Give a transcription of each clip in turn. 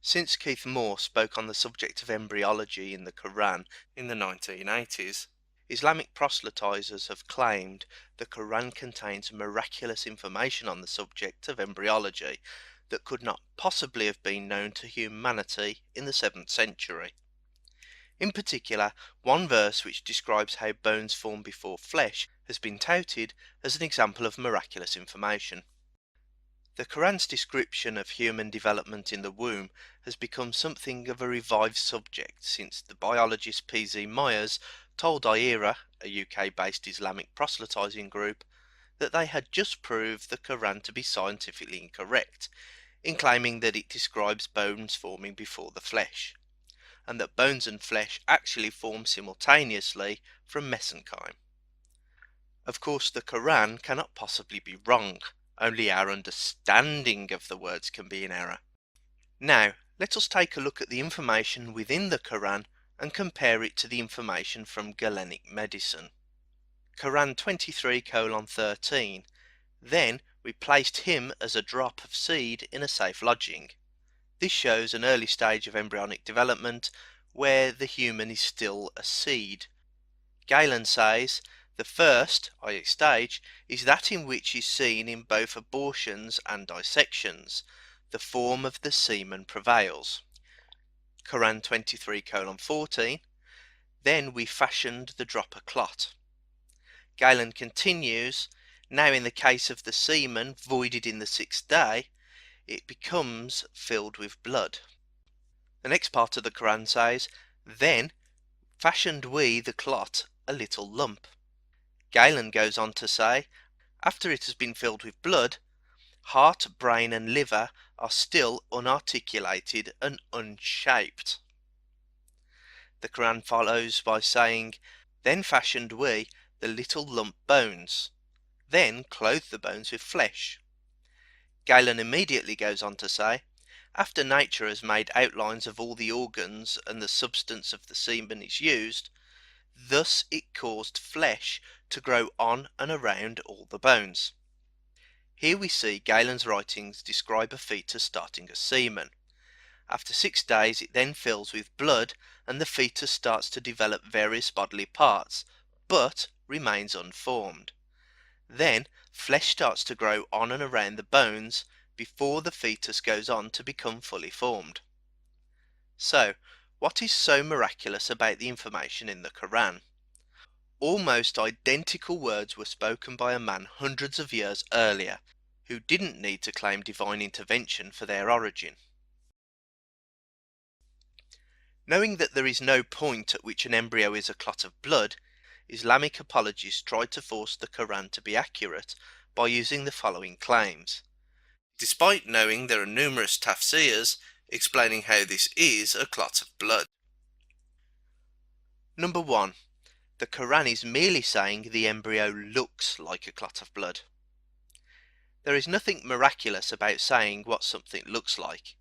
Since Keith Moore spoke on the subject of embryology in the Quran in the 1980s, Islamic proselytizers have claimed the Quran contains miraculous information on the subject of embryology that could not possibly have been known to humanity in the 7th century. In particular, one verse which describes how bones form before flesh has been touted as an example of miraculous information. The Quran's description of human development in the womb has become something of a revived subject since the biologist P.Z. Myers told IERA, a UK-based Islamic proselytizing group, that they had just proved the Quran to be scientifically incorrect in claiming that it describes bones forming before the flesh, and that bones and flesh actually form simultaneously from mesenchyme. Of course, the Quran cannot possibly be wrong. Only our understanding of the words can be in error. Now, let us take a look at the information within the Quran and compare it to the information from Galenic medicine. Quran 23:13. Then we placed him as a drop of seed in a safe lodging. This shows an early stage of embryonic development where the human is still a seed. Galen says, the first, i.e. stage, is that in which is seen in both abortions and dissections, the form of the semen prevails. Quran 23:14. Then we fashioned the dropper clot. Galen continues, now in the case of the semen voided in the 6th day, it becomes filled with blood. The next part of the Quran says, then fashioned we the clot a little lump. Galen goes on to say, after it has been filled with blood, heart, brain and liver are still unarticulated and unshaped. The Quran follows by saying, then fashioned we the little lump bones, then clothed the bones with flesh. Galen immediately goes on to say, after nature has made outlines of all the organs and the substance of the semen is used, thus it caused flesh to grow on and around all the bones. Here we see Galen's writings describe a fetus starting as semen. After 6 days it then fills with blood and the fetus starts to develop various bodily parts, but remains unformed. Then flesh starts to grow on and around the bones before the fetus goes on to become fully formed. So, what is so miraculous about the information in the Quran? Almost identical words were spoken by a man hundreds of years earlier, who didn't need to claim divine intervention for their origin. Knowing that there is no point at which an embryo is a clot of blood, Islamic apologists tried to force the Quran to be accurate by using the following claims, despite knowing there are numerous tafsirs explaining how this is a clot of blood. Number 1. The Quran is merely saying the embryo looks like a clot of blood. There is nothing miraculous about saying what something looks like.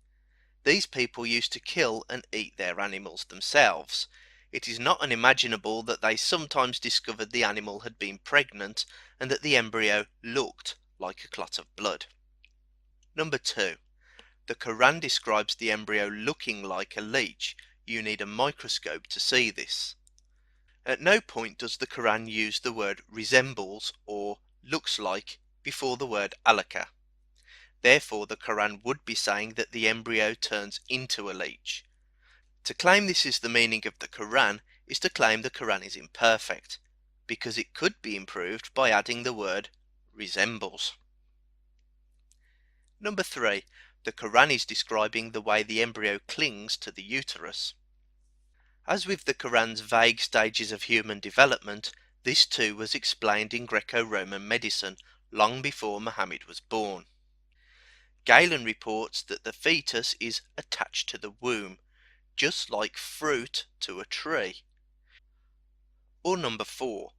These people used to kill and eat their animals themselves. It is not unimaginable that they sometimes discovered the animal had been pregnant and that the embryo looked like a clot of blood. Number 2. The Quran describes the embryo looking like a leech. You need a microscope to see this. At no point does the Quran use the word resembles or looks like before the word alaka. Therefore, the Quran would be saying that the embryo turns into a leech. To claim this is the meaning of the Quran is to claim the Quran is imperfect, because it could be improved by adding the word resembles. Number 3. The Quran is describing the way the embryo clings to the uterus. As with the Quran's vague stages of human development, this too was explained in Greco-Roman medicine long before Muhammad was born. Galen reports that the fetus is attached to the womb, just like fruit to a tree. Or number 4.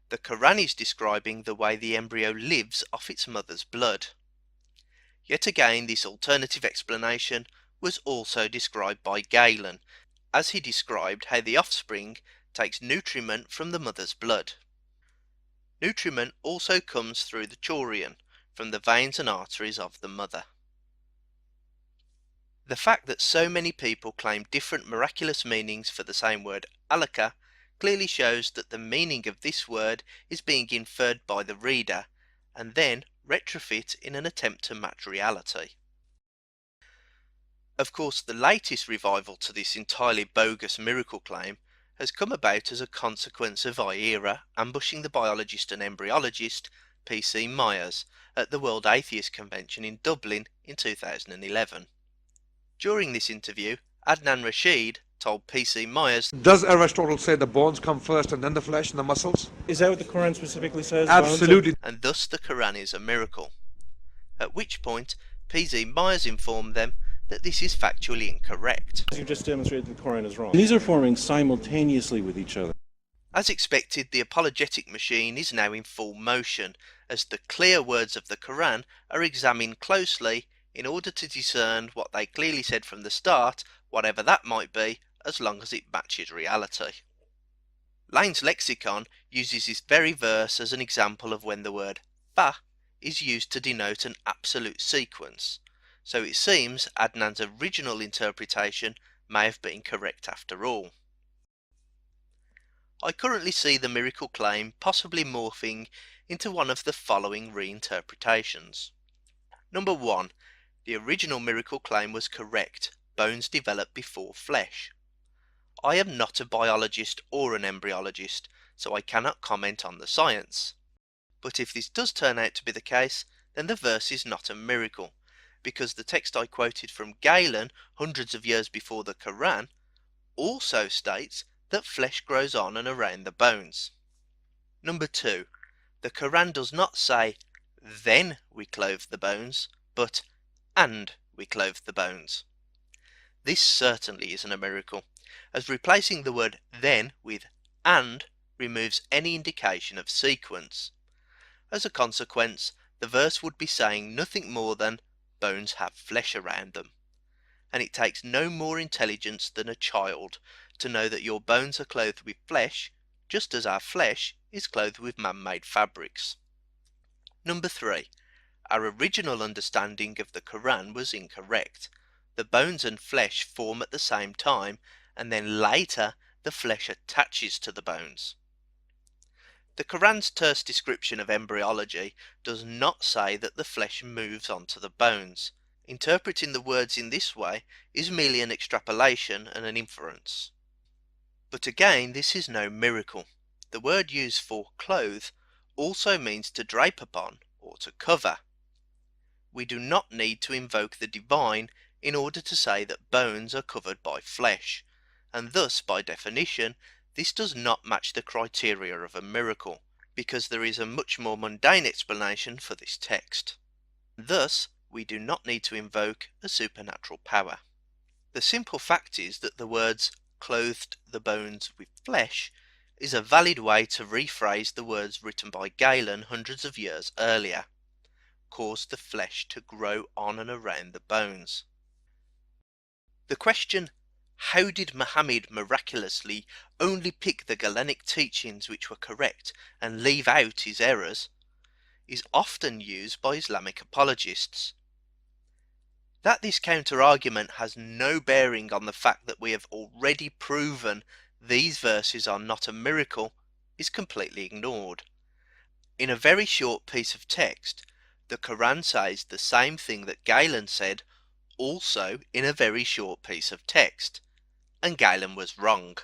The Quran is describing the way the embryo lives off its mother's blood. Yet again, this alternative explanation was also described by Galen, as he described how the offspring takes nutriment from the mother's blood. Nutriment also comes through the chorion, from the veins and arteries of the mother. The fact that so many people claim different miraculous meanings for the same word alaka clearly shows that the meaning of this word is being inferred by the reader and then retrofit in an attempt to match reality. Of course, the latest revival to this entirely bogus miracle claim has come about as a consequence of IERA ambushing the biologist and embryologist P.C. Myers at the World Atheist Convention in Dublin in 2011. During this interview, Adnan Rashid told P.C. Myers, Does Aristotle say the bones come first and then the flesh and the muscles? Is that what the Quran specifically says? Absolutely. and thus the Quran is a miracle. At which point, P.C. Myers informed them that this is factually incorrect. You just demonstrated that the Quran is wrong. These are forming simultaneously with each other. As expected, the apologetic machine is now in full motion, as the clear words of the Quran are examined closely in order to discern what they clearly said from the start, whatever that might be, as long as it matches reality. Lane's lexicon uses this very verse as an example of when the word fa is used to denote an absolute sequence, so it seems Adnan's original interpretation may have been correct after all. I currently see the miracle claim possibly morphing into one of the following reinterpretations. Number 1. The original miracle claim was correct. Bones develop before flesh. I am not a biologist or an embryologist, so I cannot comment on the science. But if this does turn out to be the case, then the verse is not a miracle, because the text I quoted from Galen hundreds of years before the Quran also states that flesh grows on and around the bones. Number 2. The Quran does not say, then we clove the bones, but and we clove the bones. This certainly isn't a miracle, as replacing the word then with and removes any indication of sequence. As a consequence, the verse would be saying nothing more than bones have flesh around them. And it takes no more intelligence than a child to know that your bones are clothed with flesh, just as our flesh is clothed with man-made fabrics. Number 3. Our original understanding of the Quran was incorrect. The bones and flesh form at the same time, and then later the flesh attaches to the bones. The Quran's terse description of embryology does not say that the flesh moves onto the bones. Interpreting the words in this way is merely an extrapolation and an inference. But again, this is no miracle. The word used for clothe also means to drape upon or to cover. We do not need to invoke the divine in order to say that bones are covered by flesh, and thus, by definition, this does not match the criteria of a miracle, because there is a much more mundane explanation for this text. Thus, we do not need to invoke a supernatural power. The simple fact is that the words clothed the bones with flesh is a valid way to rephrase the words written by Galen hundreds of years earlier. Caused the flesh to grow on and around the bones. The question, how did Muhammad miraculously only pick the Galenic teachings which were correct and leave out his errors, is often used by Islamic apologists. That this counter-argument has no bearing on the fact that we have already proven these verses are not a miracle is completely ignored. In a very short piece of text, the Quran says the same thing that Galen said also in a very short piece of text, and Galen was wrong.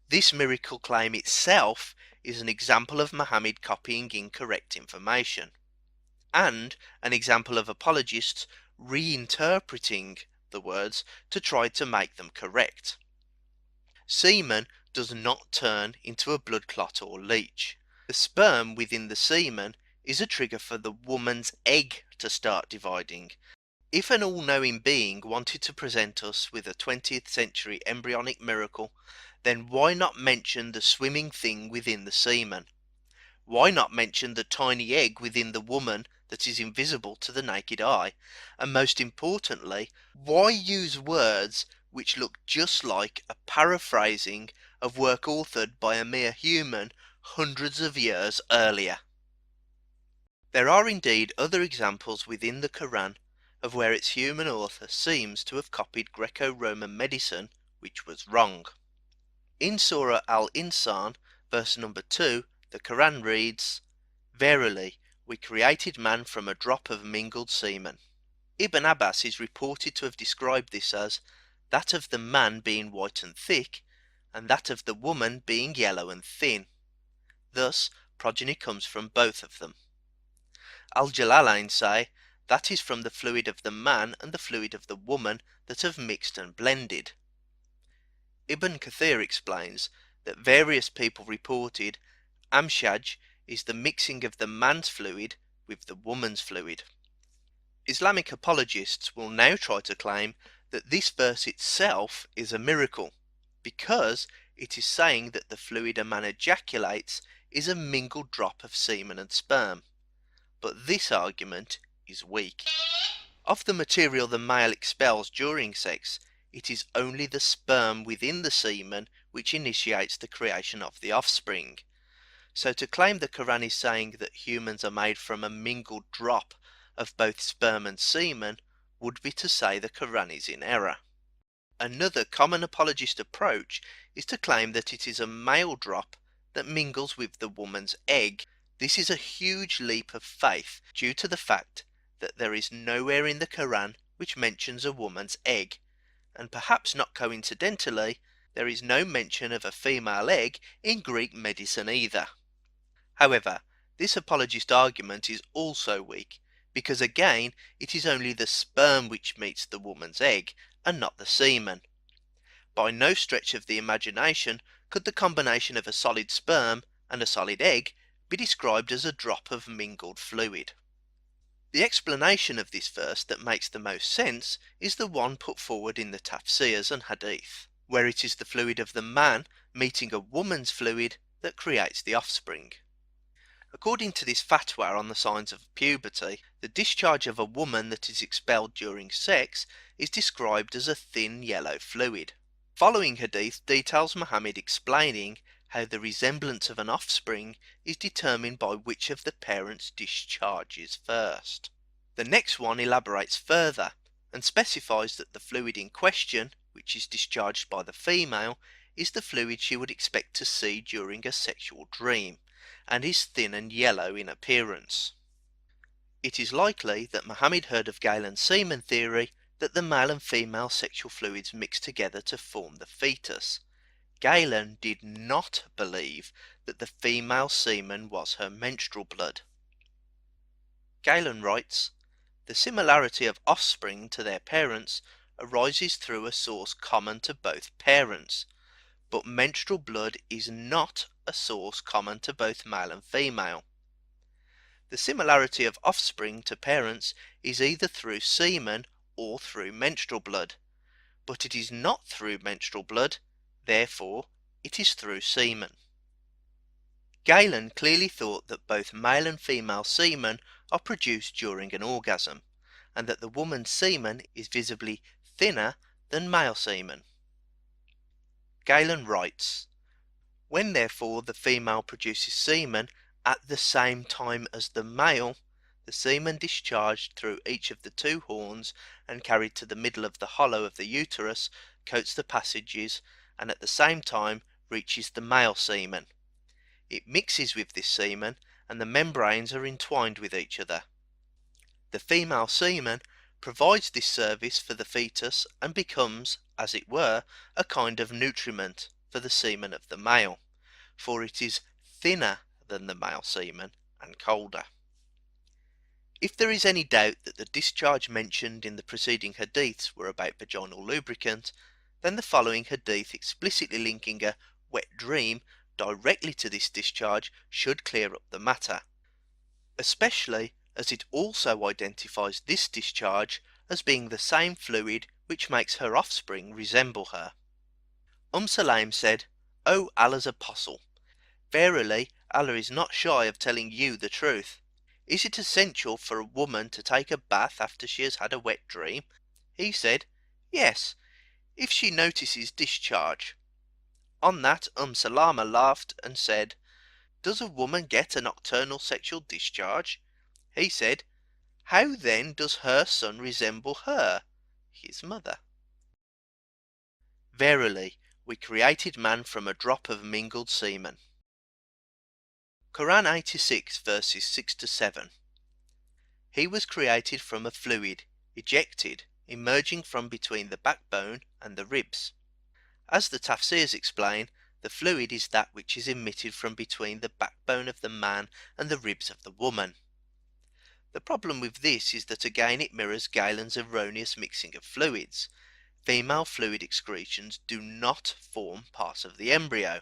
This miracle claim itself is an example of Muhammad copying incorrect information, and an example of apologists reinterpreting the words to try to make them correct. Semen does not turn into a blood clot or leach. The sperm within the semen is a trigger for the woman's egg to start dividing. If an all-knowing being wanted to present us with a 20th century embryonic miracle, then why not mention the swimming thing within the semen? Why not mention the tiny egg within the woman that is invisible to the naked eye? And most importantly, why use words which look just like a paraphrasing of work authored by a mere human hundreds of years earlier? There are indeed other examples within the Quran of where its human author seems to have copied Greco-Roman medicine, which was wrong. In Surah al-Insan, verse number 2, the Quran reads, "Verily, we created man from a drop of mingled semen." Ibn Abbas is reported to have described this as that of the man being white and thick, and that of the woman being yellow and thin. Thus, progeny comes from both of them. Al-Jalalain say, that is from the fluid of the man and the fluid of the woman that have mixed and blended. Ibn Kathir explains that various people reported Amshaj is the mixing of the man's fluid with the woman's fluid. Islamic apologists will now try to claim that this verse itself is a miracle, because it is saying that the fluid a man ejaculates is a mingled drop of semen and sperm. But this argument is weak. Of the material the male expels during sex, it is only the sperm within the semen which initiates the creation of the offspring. So to claim the Quran is saying that humans are made from a mingled drop of both sperm and semen would be to say the Quran is in error. Another common apologist approach is to claim that it is a male drop that mingles with the woman's egg. This is a huge leap of faith due to the fact that there is nowhere in the Quran which mentions a woman's egg, and perhaps not coincidentally, there is no mention of a female egg in Greek medicine either. However, this apologist argument is also weak, because again it is only the sperm which meets the woman's egg, and not the semen. By no stretch of the imagination could the combination of a solid sperm and a solid egg be described as a drop of mingled fluid. The explanation of this verse that makes the most sense is the one put forward in the Tafsirs and Hadith, where it is the fluid of the man meeting a woman's fluid that creates the offspring. According to this fatwa on the signs of puberty, the discharge of a woman that is expelled during sex is described as a thin yellow fluid. Following hadith details Muhammad explaining how the resemblance of an offspring is determined by which of the parents discharges first. The next one elaborates further and specifies that the fluid in question, which is discharged by the female, is the fluid she would expect to see during a sexual dream, and is thin and yellow in appearance. It is likely that Muhammad heard of Galen's semen theory, that the male and female sexual fluids mix together to form the fetus. Galen did not believe that the female semen was her menstrual blood. Galen writes, "The similarity of offspring to their parents arises through a source common to both parents, but menstrual blood is not a source common to both male and female. The similarity of offspring to parents is either through semen or through menstrual blood, but it is not through menstrual blood, therefore it is through semen." Galen clearly thought that both male and female semen are produced during an orgasm, and that the woman's semen is visibly thinner than male semen. Galen writes, "When therefore the female produces semen at the same time as the male, the semen discharged through each of the two horns and carried to the middle of the hollow of the uterus coats the passages, and at the same time reaches the male semen. It mixes with this semen, and the membranes are entwined with each other. The female semen provides this service for the fetus and becomes, as it were, a kind of nutriment for the semen of the male, for it is thinner than the male semen and colder." If there is any doubt that the discharge mentioned in the preceding hadiths were about vaginal lubricant, then the following hadith explicitly linking a wet dream directly to this discharge should clear up the matter, especially as it also identifies this discharge as being the same fluid which makes her offspring resemble her. Sulaim said, "O Allah's apostle, verily Allah is not shy of telling you the truth. Is it essential for a woman to take a bath after she has had a wet dream?" He said, "Yes, if she notices discharge." On that Salama laughed and said, "Does a woman get a nocturnal sexual discharge?" He said, How then does her son resemble her, his mother? Verily, we created man from a drop of mingled semen. Quran 86 verses 6 to 7. He was created from a fluid, ejected, emerging from between the backbone and the ribs. As the tafsirs explain, the fluid is that which is emitted from between the backbone of the man and the ribs of the woman. The problem with this is that again it mirrors Galen's erroneous mixing of fluids. Female fluid excretions do not form part of the embryo.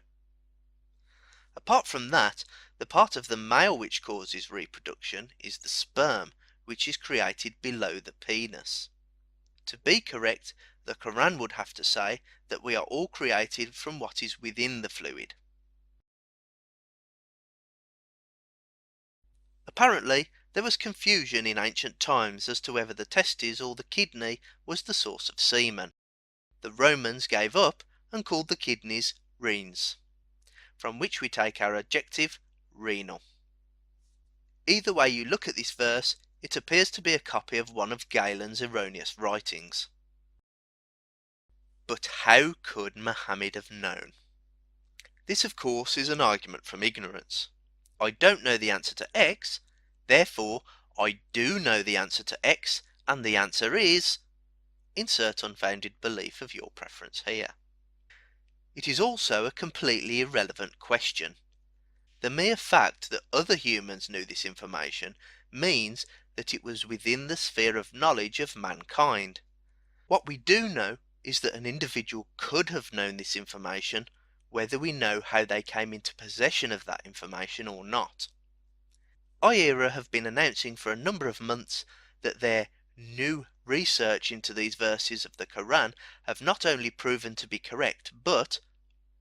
Apart from that, the part of the male which causes reproduction is the sperm, which is created below the penis. To be correct, the Quran would have to say that we are all created from what is within the fluid. Apparently, there was confusion in ancient times as to whether the testes or the kidney was the source of semen. The Romans gave up and called the kidneys renes, from which we take our adjective renal. Either way you look at this verse, it appears to be a copy of one of Galen's erroneous writings. But how could Muhammad have known? This of course is an argument from ignorance. I don't know the answer to X, therefore I do know the answer to X, and the answer is... insert unfounded belief of your preference here. It is also a completely irrelevant question. The mere fact that other humans knew this information means that it was within the sphere of knowledge of mankind. What we do know is that an individual could have known this information, whether we know how they came into possession of that information or not. IERA have been announcing for a number of months that their new research into these verses of the Quran have not only proven to be correct, but,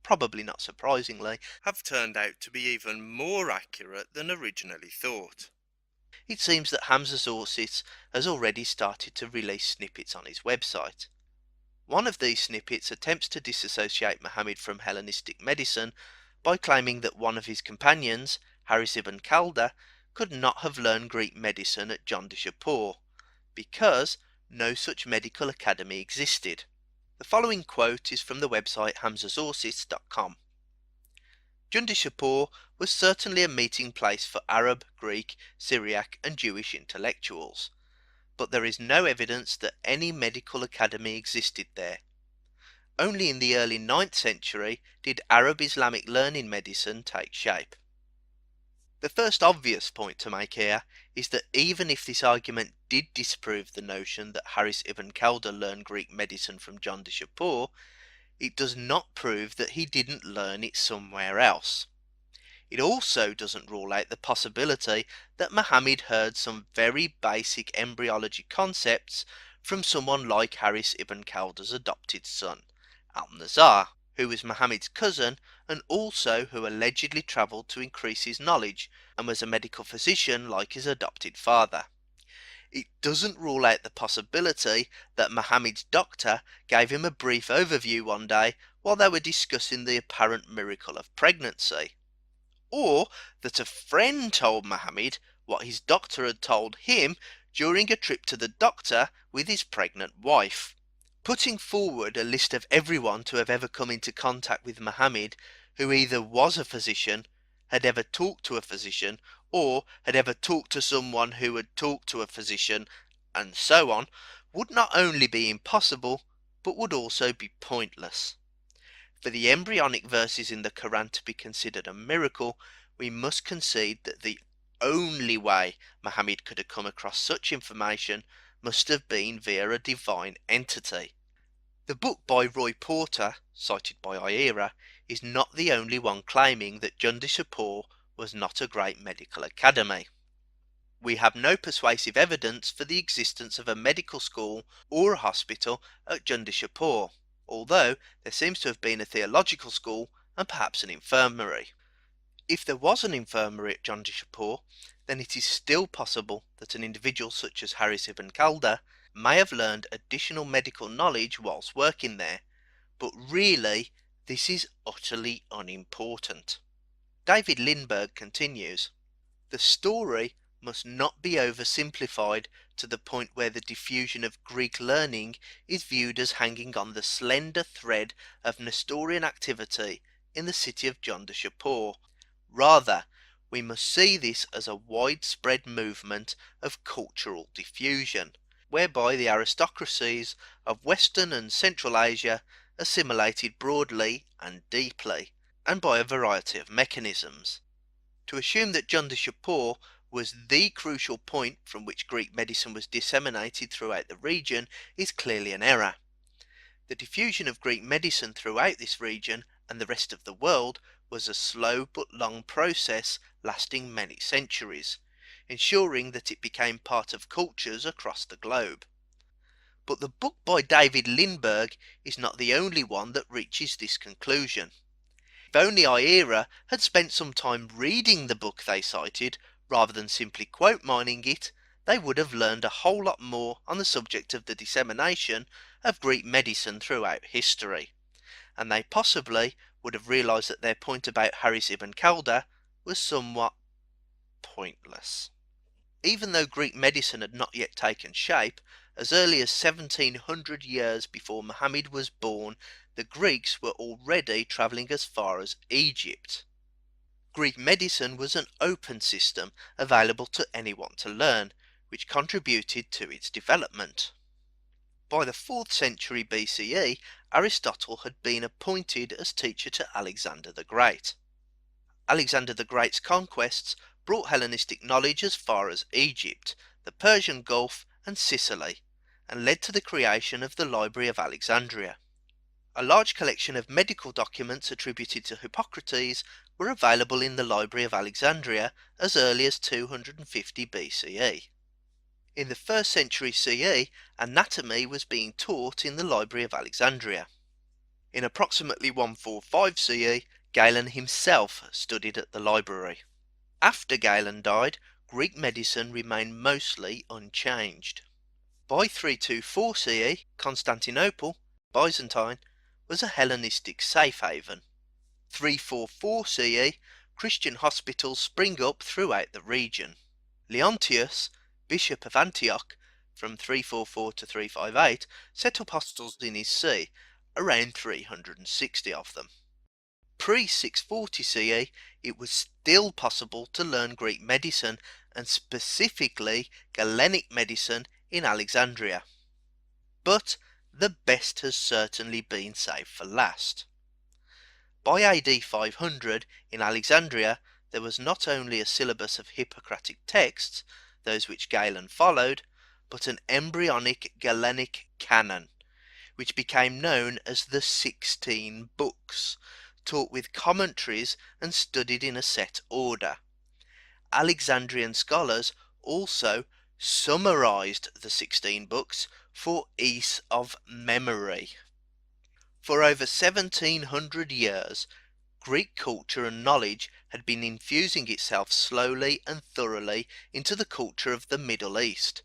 probably not surprisingly, have turned out to be even more accurate than originally thought. It seems that Hamza Zorsis has already started to release snippets on his website. One of these snippets attempts to disassociate Muhammad from Hellenistic medicine by claiming that one of his companions, Haris ibn Kalda, could not have learned Greek medicine at Jandishapur, because no such medical academy existed. The following quote is from the website hamzazorsis.com. Jandishapur was certainly a meeting place for Arab, Greek, Syriac and Jewish intellectuals, but there is no evidence that any medical academy existed there. Only in the early 9th century did Arab Islamic learning medicine take shape. The first obvious point to make here is that even if this argument did disprove the notion that Haris ibn Kalda learned Greek medicine from Jandishapur, it does not prove that he didn't learn it somewhere else. It also doesn't rule out the possibility that Muhammad heard some very basic embryology concepts from someone like Haris ibn Kalda's adopted son, Al-Nazar, who was Muhammad's cousin and also who allegedly travelled to increase his knowledge and was a medical physician like his adopted father. It doesn't rule out the possibility that Muhammad's doctor gave him a brief overview one day while they were discussing the apparent miracle of pregnancy, or that a friend told Muhammad what his doctor had told him during a trip to the doctor with his pregnant wife. Putting forward a list of everyone to have ever come into contact with Muhammad who either was a physician, had ever talked to a physician, or had ever talked to someone who had talked to a physician, and so on, would not only be impossible, but would also be pointless. For the embryonic verses in the Quran to be considered a miracle, we must concede that the only way Muhammad could have come across such information must have been via a divine entity. The book by Roy Porter, cited by IERA, is not the only one claiming that Jandishapur was not a great medical academy. We have no persuasive evidence for the existence of a medical school or a hospital at Jandishapur, although there seems to have been a theological school and perhaps an infirmary. If there was an infirmary at Jandishapur, then it is still possible that an individual such as Haris ibn Kalda may have learned additional medical knowledge whilst working there, but really this is utterly unimportant. David Lindbergh continues, the story must not be oversimplified to the point where the diffusion of Greek learning is viewed as hanging on the slender thread of Nestorian activity in the city of Jondashapur. Rather, we must see this as a widespread movement of cultural diffusion, whereby the aristocracies of Western and Central Asia assimilated broadly and deeply, and by a variety of mechanisms. To assume that Jondashapur was the crucial point from which Greek medicine was disseminated throughout the region is clearly an error. The diffusion of Greek medicine throughout this region and the rest of the world was a slow but long process lasting many centuries, ensuring that it became part of cultures across the globe. But the book by David Lindberg is not the only one that reaches this conclusion. If only Ira had spent some time reading the book they cited, rather than simply quote mining it, they would have learned a whole lot more on the subject of the dissemination of Greek medicine throughout history, and they possibly would have realised that their point about Haris ibn Khaldun was somewhat pointless. Even though Greek medicine had not yet taken shape, as early as 1700 years before Muhammad was born, the Greeks were already travelling as far as Egypt. Greek medicine was an open system available to anyone to learn, which contributed to its development. By the 4th century BCE, Aristotle had been appointed as teacher to Alexander the Great. Alexander the Great's conquests brought Hellenistic knowledge as far as Egypt, the Persian Gulf, and Sicily, and led to the creation of the Library of Alexandria. A large collection of medical documents attributed to Hippocrates were available in the Library of Alexandria as early as 250 BCE. In the 1st century CE, anatomy was being taught in the Library of Alexandria. In approximately 145 CE, Galen himself studied at the library. After Galen died, Greek medicine remained mostly unchanged. By 324 CE, Constantinople, Byzantine, was a Hellenistic safe haven. 344 CE, Christian hospitals spring up throughout the region. Leontius, Bishop of Antioch, from 344 to 358, set up hospitals in his see, around 360 of them. Pre-640 CE, it was still possible to learn Greek medicine, and specifically Galenic medicine, in Alexandria. But the best has certainly been saved for last. By AD 500, in Alexandria, there was not only a syllabus of Hippocratic texts, those which Galen followed, but an embryonic Galenic canon, which became known as the 16 Books, taught with commentaries and studied in a set order. Alexandrian scholars also summarized the 16 books for ease of memory. For over 1700 years, Greek culture and knowledge had been infusing itself slowly and thoroughly into the culture of the Middle East.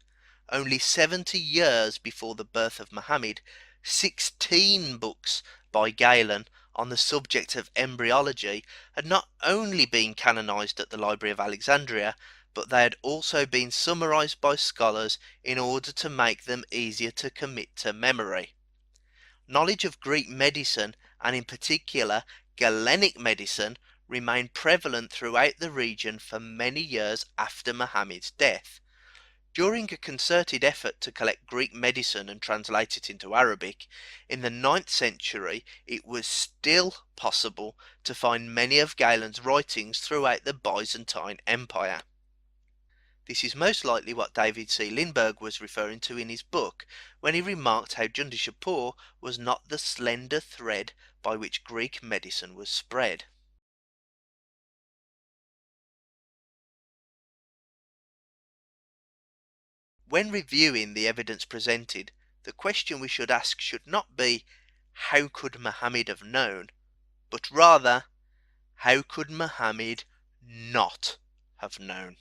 Only 70 years before the birth of Muhammad, 16 books by Galen on the subject of embryology had not only been canonized at the Library of Alexandria, but they had also been summarized by scholars in order to make them easier to commit to memory. Knowledge of Greek medicine, and in particular Galenic medicine, remained prevalent throughout the region for many years after Muhammad's death. During a concerted effort to collect Greek medicine and translate it into Arabic, in the 9th century it was still possible to find many of Galen's writings throughout the Byzantine Empire. This is most likely what David C. Lindberg was referring to in his book when he remarked how Jondashapur was not the slender thread by which Greek medicine was spread. When reviewing the evidence presented, the question we should ask should not be, how could Muhammad have known, but rather, how could Muhammad not have known?